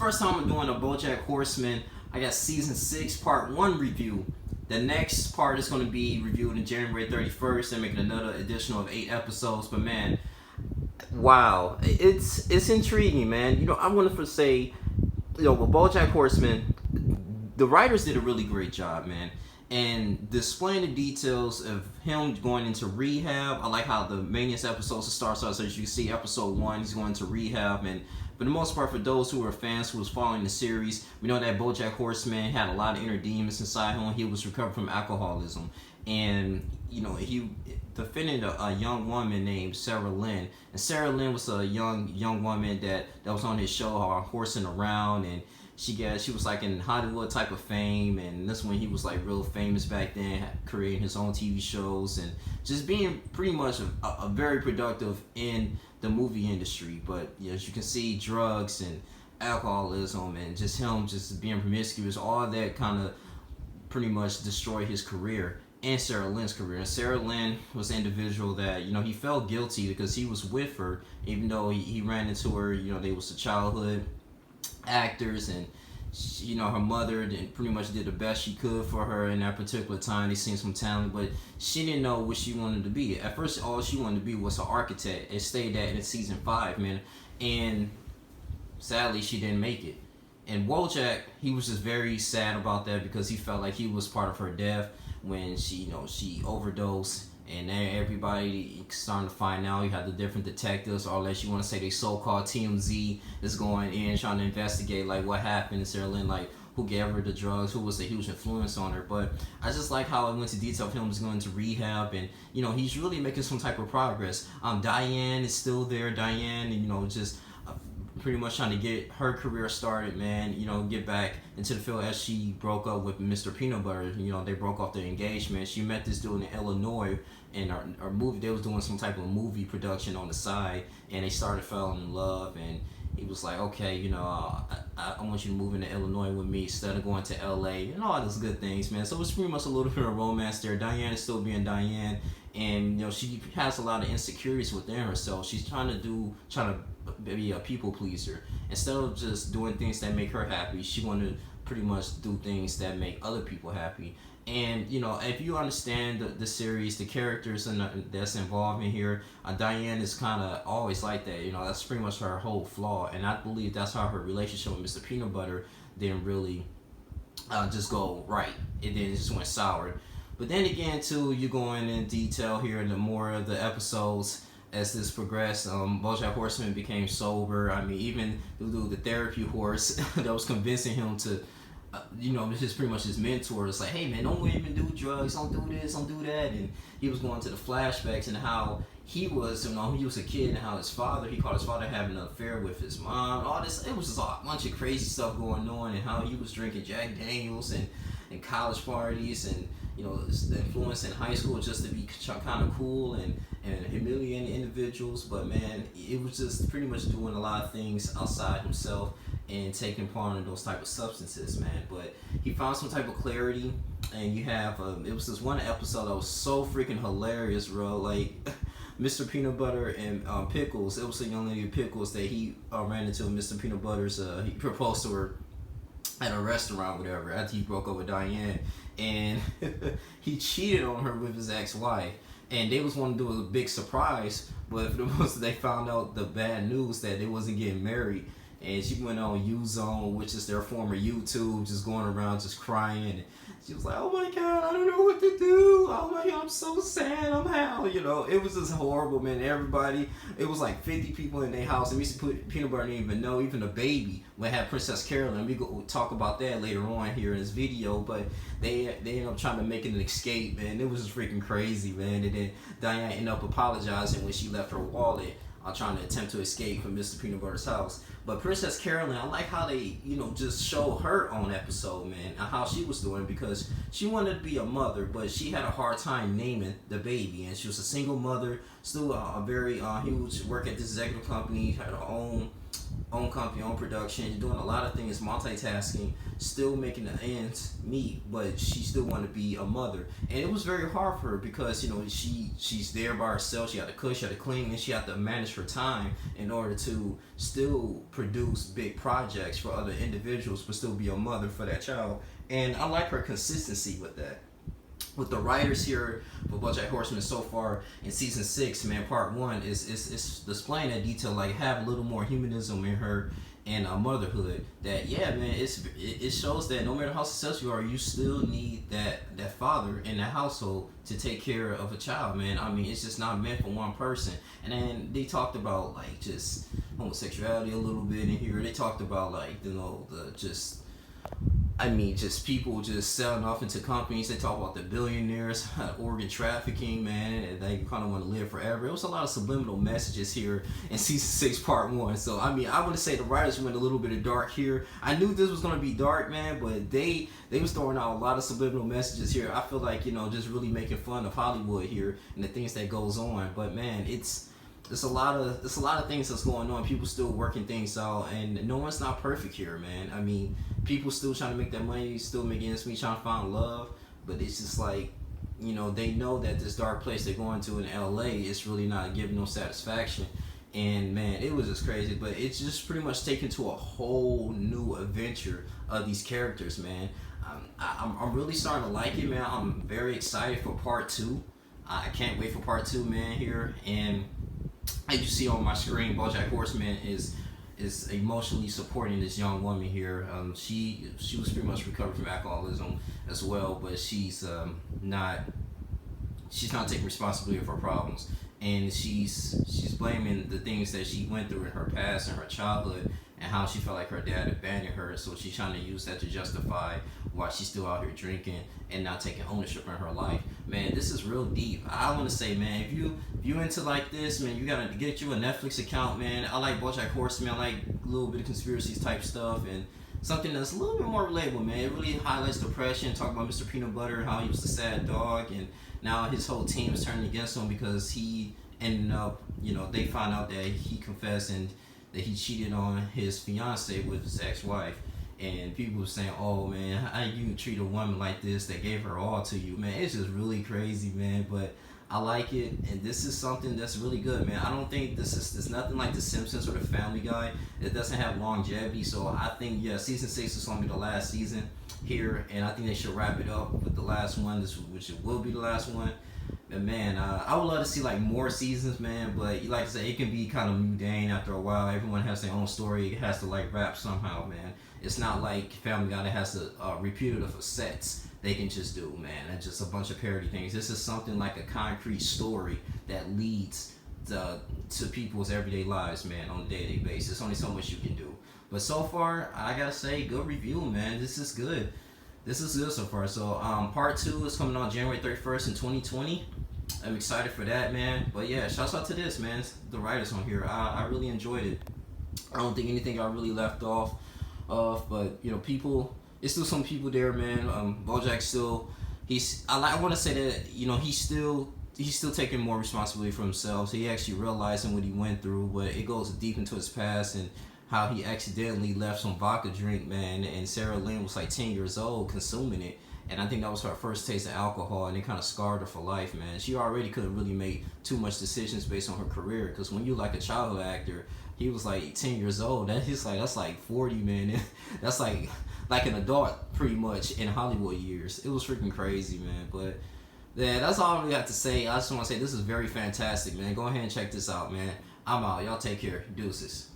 first time I'm doing a Bojack Horseman. I got season 6, part 1 review. The next part is going to be reviewed on January 31st and making another additional of 8 episodes. But man, wow, it's intriguing, man. I wanted to say, with Bojack Horseman, the writers did a really great job, man. And displaying the details of him going into rehab. I like how the Maniacs episodes starts out. So as you see, episode 1, he's going to rehab. And for the most part, for those who are fans who was following the series, we know that Bojack Horseman had a lot of inner demons inside him. He was recovering from alcoholism. And, he defended a young woman named Sarah Lynn. And Sarah Lynn was a young woman that was on his show, Horsing Around. And she was like in Hollywood type of fame, and this when he was like real famous back then, creating his own TV shows and just being pretty much a very productive in the movie industry. But as you can see, drugs and alcoholism and just him just being promiscuous, all that kind of pretty much destroyed his career and Sarah Lynn's career. And Sarah Lynn was an individual that, he felt guilty because he was with her, even though he ran into her, they was a childhood actors, and her mother pretty much did the best she could for her in that particular time. They seen some talent, but she didn't know what she wanted to be. At first, all she wanted to be was an architect. It stayed that in season 5, man, and sadly, she didn't make it. And Bojack, he was just very sad about that because he felt like he was part of her death when she overdosed. And then everybody starting to find out. You have the different detectives, or unless you want to say they so-called TMZ is going in trying to investigate like what happened to Sarah Lynn, like who gave her the drugs, who was a huge influence on her. But I just like how it went to detail of him was going to rehab, and he's really making some type of progress. Diane is still there. Diane, just pretty much trying to get her career started, man. Get back into the field as she broke up with Mr. Peanut Butter. They broke off their engagement. She met this dude in Illinois, and our movie, they was doing some type of movie production on the side, and they started falling in love. And he was like, okay, I want you to move into Illinois with me instead of going to LA, and all those good things, man. So it's pretty much a little bit of romance there. Diane is still being Diane, and she has a lot of insecurities within herself. She's trying to be a people pleaser. Instead of just doing things that make her happy, she want to pretty much do things that make other people happy. And if you understand the series, the characters that's involved in here, Diane is kind of always like that. That's pretty much her whole flaw, and I believe that's how her relationship with Mr. Peanut Butter didn't really just go right. It then just went sour. But then again, too, you're going in detail here in the more of the episodes as this progressed. Bojack Horseman became sober. I mean, even the therapy horse that was convincing him to, just pretty much his mentor. It's like, hey man, don't even do drugs, don't do this, don't do that. And he was going to the flashbacks and how he was, he was a kid, and how he caught his father having an affair with his mom. All this, it was just a bunch of crazy stuff going on, and how he was drinking Jack Daniels and college parties, and the influence in high school just to be kind of cool and humiliating individuals. But man, it was just pretty much doing a lot of things outside himself and taking part in those type of substances, man. But he found some type of clarity, and you have it was this one episode that was so freaking hilarious, bro. Like Mr. Peanut Butter and Pickles. It was a young lady Pickles that he ran into. Mr. Peanut Butter's he proposed to her at a restaurant, whatever, after he broke up with Diane, and he cheated on her with his ex-wife, and they was wanting to do a big surprise, but they found out the bad news that they wasn't getting married, and she went on U-Zone, which is their former YouTube, just going around just crying, and she was like, oh my god, I don't know what to do, oh my god, I'm so sad, I'm how, it was just horrible, man. Everybody, it was like 50 people in their house, and Mr. Peanut Butter didn't even know, even the baby, when had Princess Carolyn. We'll talk about that later on here in this video, but they ended up trying to make it an escape, man. It was just freaking crazy, man. And then Diane ended up apologizing when she left her wallet, trying to attempt to escape from Mr. Peanut Butter's house. But Princess Carolyn, I like how they, just show her own episode, man, and how she was doing, because she wanted to be a mother, but she had a hard time naming the baby, and she was a single mother, still a very huge work at this executive company, had her own own company, own production. You're doing a lot of things, multitasking, still making the ends meet, but she still wanted to be a mother. And it was very hard for her because, she's there by herself. She had to cook, she had to clean, and she had to manage her time in order to still produce big projects for other individuals, but still be a mother for that child. And I like her consistency with that. With the writers here for Bojack Horseman so far in season 6, man, part 1 is displaying that detail, like have a little more humanism in her and motherhood. That yeah, man, it shows that no matter how successful you are, you still need that father in the household to take care of a child, man. I mean, it's just not meant for one person. And then they talked about like just homosexuality a little bit in here. They talked about like the just just people just selling off into companies. They talk about the billionaires, organ trafficking, man, and they kind of want to live forever. It was a lot of subliminal messages here in season 6, part 1. So, I want to say the writers went a little bit of dark here. I knew this was going to be dark, man, but they was throwing out a lot of subliminal messages here. I feel like, just really making fun of Hollywood here and the things that goes on. But, man, it's a lot of things that's going on. People still working things out, and no one's not perfect here, man. People still trying to make that money, still making ends meet, trying to find love, but it's just like, they know that this dark place they're going to in LA is really not giving no satisfaction. And man, it was just crazy, but it's just pretty much taken to a whole new adventure of these characters, man. I'm really starting to like it, man. I'm very excited for part 2. I can't wait for part 2, man, here. And as you see on my screen, Bojack Horseman is emotionally supporting this young woman here. She was pretty much recovered from alcoholism as well, but she's not taking responsibility for her problems, and she's blaming the things that she went through in her past and her childhood, and how she felt like her dad abandoned her. So she's trying to use that to justify why she's still out here drinking and not taking ownership in her life. Man, this is real deep. I want to say, man, if you into like this, man, you gotta get you a Netflix account, man. I like Bojack Horseman. I like a little bit of conspiracies type stuff and something that's a little bit more relatable, man. It really highlights depression, talk about Mr. Peanut Butter and how he was a sad dog, and now his whole team is turning against him because he ended up, they found out that he confessed and that he cheated on his fiance with his ex-wife. And people were saying, oh man, how you treat a woman like this that gave her all to you, man. It's just really crazy, man. But I like it, and this is something that's really good, man. I don't think it's nothing like The Simpsons or The Family Guy. It doesn't have longevity, so I think, yeah, season 6 is going to be the last season here, and I think they should wrap it up with the last one, which it will be the last one. And man, I would love to see like more seasons, man. But like I said, it can be kind of mundane after a while. Everyone has their own story. It has to like wrap somehow, man. It's not like Family Guy that has to repeat it for sets. They can just do, man. And just a bunch of parody things. This is something like a concrete story that leads to people's everyday lives, man, on a day-to-day basis. Only so much you can do. But so far, I gotta say, good review, man. This is good. This is good so far. So part 2 is coming on January 31st in 2020. I'm excited for that, man. But yeah, shouts out to this, man. It's the writers on here. I really enjoyed it. I don't think anything I really left off of, but people, it's still some people there, man. Bojack still, I want to say that he's still taking more responsibility for himself. He actually realizing what he went through, but it goes deep into his past and how he accidentally left some vodka drink, man, and Sarah Lynn was like 10 years old consuming it. And I think that was her first taste of alcohol, and it kind of scarred her for life, man. She already couldn't really make too much decisions based on her career, because when you like a childhood actor, he was like 10 years old. That's like 40, man. That's like an adult pretty much in Hollywood years. It was freaking crazy, man. But yeah, that's all I really have to say. I just want to say this is very fantastic, man. Go ahead and check this out, man. I'm out. Y'all take care. Deuces.